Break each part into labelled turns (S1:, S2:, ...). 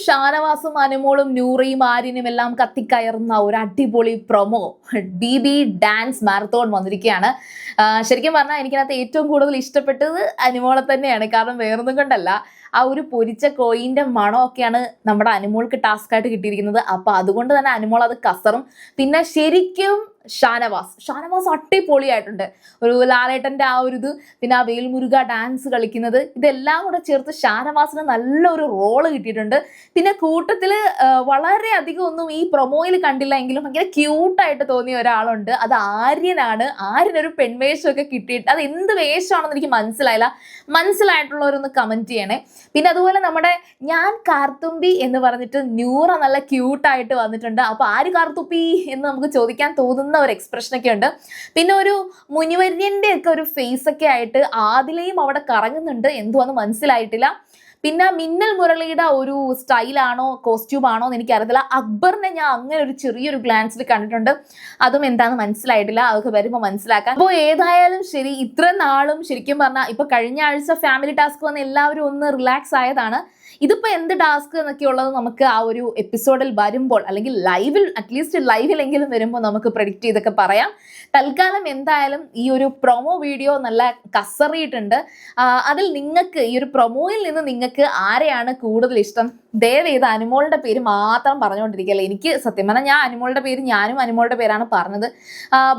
S1: ഷാനവാസും അനുമോളും നൂറയും ആര്യനും എല്ലാം കത്തിക്കയറുന്ന ഒരു അടിപൊളി പ്രൊമോ BB ഡാൻസ് മാരത്തോൺ വന്നിരിക്കുകയാണ്. ശരിക്കും പറഞ്ഞാൽ എനിക്കതിനകത്ത് ഏറ്റവും കൂടുതൽ ഇഷ്ടപ്പെട്ടത് അനുമോളെ തന്നെയാണ്. കാരണം വേറൊന്നും കൊണ്ടല്ല, ആ ഒരു പൊരിച്ച കോയിന്റെ മണമൊക്കെയാണ് നമ്മുടെ അനുമോൾക്ക് ടാസ്ക് ആയിട്ട് കിട്ടിയിരിക്കുന്നത്. അപ്പൊ അതുകൊണ്ട് തന്നെ അനുമോൾ അത് കസറും. പിന്നെ ശരിക്കും ഷാനവാസ് അടിപൊളിയായിട്ടുണ്ട്. ഒരു ലാലേട്ടന്റെ ആ ഒരു ഇത്, പിന്നെ ആ വേൽമുരുക ഡാൻസ് കളിക്കുന്നത്, ഇതെല്ലാം കൂടെ ചേർത്ത് ഷാനവാസിന് നല്ലൊരു റോള് കിട്ടിയിട്ടുണ്ട്. പിന്നെ കൂട്ടത്തില് വളരെ അധികം ഒന്നും ഈ പ്രൊമോയിൽ കണ്ടില്ല എങ്കിലും ഭയങ്കര ക്യൂട്ടായിട്ട് തോന്നിയ ഒരാളുണ്ട്. അത് ആര്യനാണ്. ആര്യനൊരു പെൺവേഷമൊക്കെ കിട്ടിയിട്ട് അത് എന്ത് വേഷമാണെന്ന് എനിക്ക് മനസ്സിലായിട്ടുള്ളവരൊന്ന് കമന്റ് ചെയ്യണേ. പിന്നെ അതുപോലെ നമ്മുടെ ഞാൻ കാർത്തുമ്പി എന്ന് പറഞ്ഞിട്ട് നൂറ നല്ല ക്യൂട്ടായിട്ട് വന്നിട്ടുണ്ട്. അപ്പൊ ആര് കാർത്തുപ്പി എന്ന് നമുക്ക് ചോദിക്കാൻ തോന്നുന്ന ഒരു എക്സ്പ്രഷൻ ഒക്കെ ഉണ്ട്. പിന്നെ ഒരു മുനിവര്യന്റെ ഒക്കെ ഒരു ഫേസ് ഒക്കെ ആയിട്ട് ആദിലയും അവിടെ കറങ്ങുന്നുണ്ട്. എന്തുവാന്ന് മനസ്സിലായിട്ടില്ല. പിന്നെ മിന്നൽ മുരളിയുടെ ഒരു സ്റ്റൈലാണോ കോസ്റ്റ്യൂം ആണോ എന്ന് എനിക്കറിയത്തില്ല. അക്ബറിനെ ഞാൻ അങ്ങനെ ഒരു ചെറിയൊരു ഗ്ലാൻസിൽ കണ്ടിട്ടുണ്ട്. അതും എന്താണെന്ന് മനസ്സിലായിട്ടില്ല. അതൊക്കെ വരുമ്പോൾ മനസ്സിലാക്കാം. അപ്പോൾ ഏതായാലും ശരി, ഇത്ര നാളും ശരിക്കും പറഞ്ഞാൽ ഇപ്പൊ കഴിഞ്ഞ ആഴ്ച ഫാമിലി ടാസ്ക് വന്ന് എല്ലാവരും ഒന്ന് റിലാക്സ് ആയതാണ്. ഇതിപ്പോ എന്ത് ടാസ്ക് എന്നൊക്കെ ഉള്ളത് നമുക്ക് ആ ഒരു എപ്പിസോഡിൽ വരുമ്പോൾ, അല്ലെങ്കിൽ ലൈവിൽ, അറ്റ്ലീസ്റ്റ് ലൈവിലെങ്കിലും വരുമ്പോൾ നമുക്ക് പ്രെഡിക്റ്റ് ചെയ്തൊക്കെ പറയാം. തൽക്കാലം എന്തായാലും ഈ ഒരു പ്രൊമോ വീഡിയോ നല്ല കസറിയിട്ടുണ്ട്. അതിൽ നിങ്ങൾക്ക് ഈ ഒരു പ്രൊമോയിൽ നിന്ന് നിങ്ങൾക്ക് ആരെയാണ് കൂടുതൽ ഇഷ്ടം? ദയവേത് അനുമോളുടെ പേര് മാത്രം പറഞ്ഞുകൊണ്ടിരിക്കുകയല്ലേ. എനിക്ക് സത്യം പറഞ്ഞാൽ ഞാനും അനുമോളുടെ പേരാണ് പറഞ്ഞത്.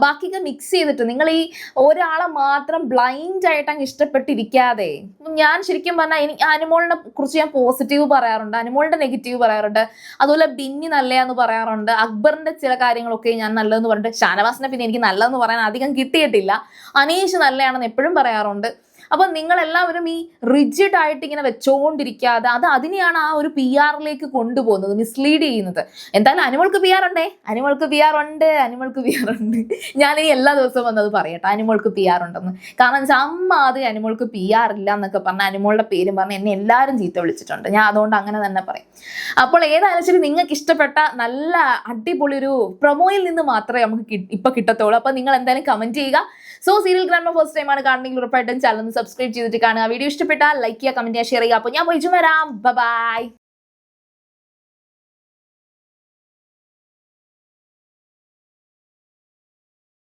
S1: ബാക്കിയൊക്കെ മിക്സ് ചെയ്തിട്ട് നിങ്ങൾ ഈ ഒരാളെ മാത്രം ബ്ലൈൻഡ് ആയിട്ട് അങ്ങ് ഇഷ്ടപ്പെട്ടിരിക്കാതെ, ഞാൻ ശരിക്കും പറഞ്ഞാൽ എനിക്ക് അനുമോളിനെ കുറിച്ച് ഞാൻ പോസിറ്റീവ് പറയാറുണ്ട്, അനുമോളുടെ നെഗറ്റീവ് പറയാറുണ്ട്, അതുപോലെ ബിന്നി നല്ലതെന്ന് പറയാറുണ്ട്, അക്ബറിന്റെ ചില കാര്യങ്ങളൊക്കെ ഞാൻ നല്ലതെന്ന് പറഞ്ഞിട്ട്, ഷാനവാസിനെ പിന്നെ എനിക്ക് നല്ലതെന്ന് പറയാൻ അധികം കിട്ടിയിട്ടില്ല, അനീഷ് നല്ലതാണെന്ന് എപ്പോഴും പറയാറുണ്ട്. അപ്പൊ നിങ്ങൾ എല്ലാവരും ഈ റിജിഡ് ആയിട്ട് ഇങ്ങനെ വെച്ചോണ്ടിരിക്കാതെ അതിനെയാണ് ആ ഒരു PR കൊണ്ടുപോകുന്നത്, മിസ്ലീഡ് ചെയ്യുന്നത്. എന്തായാലും അനുമോൾക്ക് PR ഉണ്ടേ, അനുമോൾക്ക് PR ഉണ്ട്. ഞാൻ ഈ എല്ലാ ദിവസവും വന്നത് പറയട്ടെ, അനുമോൾക്ക് PR ഉണ്ടെന്ന്. കാരണം വെച്ചാൽ അത് അനുമോൾക്ക് PR ഇല്ല എന്നൊക്കെ പറഞ്ഞ അനുമോളുടെ പേരും പറഞ്ഞ് എന്നെ എല്ലാവരും ചീത്ത വിളിച്ചിട്ടുണ്ട്. ഞാൻ അതുകൊണ്ട് അങ്ങനെ തന്നെ പറയും. അപ്പോൾ ഏതായാലും ശരി, നിങ്ങൾക്ക് ഇഷ്ടപ്പെട്ട നല്ല അടിപൊളി ഒരു പ്രൊമോയിൽ നിന്ന് മാത്രമേ നമുക്ക് ഇപ്പൊ കിട്ടത്തുള്ളൂ. അപ്പൊ നിങ്ങൾ എന്തായാലും കമന്റ് ചെയ്യുക. So serial grand first time ആണ് കാണുന്നെങ്കിൽ ഉറപ്പായിട്ടും ചാനൽ സബ്സ്ക്രൈബ് ചെയ്തിട്ട് കാണുക. വീഡിയോ ഇഷ്ടപ്പെട്ടാൽ ലൈക്ക് ചെയ്യുക, കമന്റ് ചെയ്യുക, ഷെയർ ചെയ്യുക. അപ്പോൾ ഞാൻ പോയി വരാം. ബൈ.